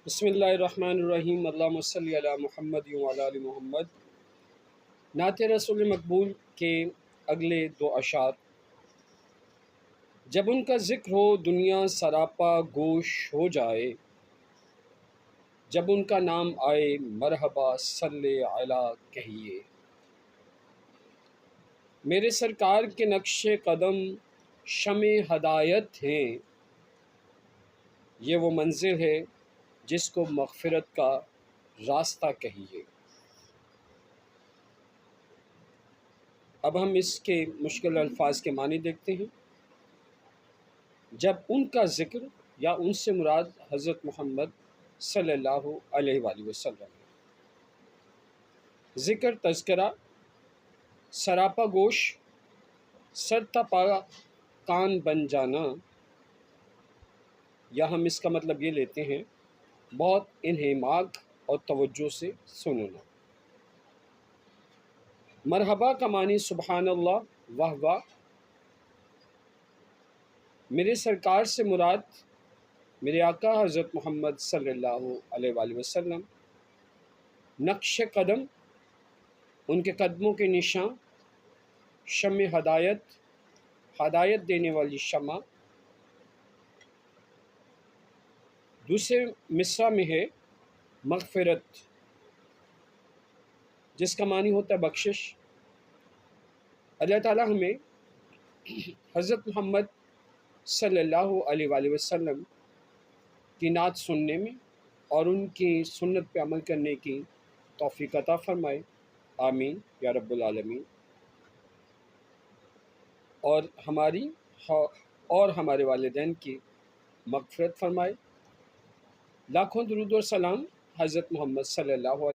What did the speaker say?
بسم اللہ الرحمن الرحیم، اللہم صلی علی محمد وعلی آل محمد۔ نعت رسول مقبول کے اگلے دو اشعار۔ جب ان کا ذکر ہو دنیا سراپا گوش ہو جائے، جب ان کا نام آئے مرحبا صلی علی کہیے۔ میرے سرکار کے نقش قدم شمع ہدایت ہیں، یہ وہ منزل ہے جس کو مغفرت کا راستہ کہیے۔ اب ہم اس کے مشکل الفاظ کے معنی دیکھتے ہیں۔ جب ان کا ذکر یا ان سے مراد حضرت محمد صلی اللہ علیہ وآلہ وسلم۔ ذکر تذکرہ، سراپا گوش، سرتاپا کان بن جانا، یا ہم اس کا مطلب یہ لیتے ہیں بہت انہماک اور توجہ سے سننا۔ مرحبا کا معنی سبحان اللہ واہ واہ۔ میرے سرکار سے مراد میرے آقا حضرت محمد صلی اللہ علیہ وآلہ وسلم۔ نقش قدم، ان کے قدموں کے نشان، شمع ہدایت، ہدایت دینے والی شمع۔ دوسرے مصرع میں ہے مغفرت، جس کا معنی ہوتا ہے بخشش۔ اللہ تعالیٰ ہمیں حضرت محمد صلی اللہ علیہ وآلہ وسلم کی نعت سننے میں اور ان کی سنت پہ عمل کرنے کی توفیق عطا فرمائے، آمین یا رب العالمین۔ اور ہماری اور ہمارے والدین کی مغفرت فرمائے۔ لاکھوں درود و سلام حضرت محمد صلی اللہ علیہ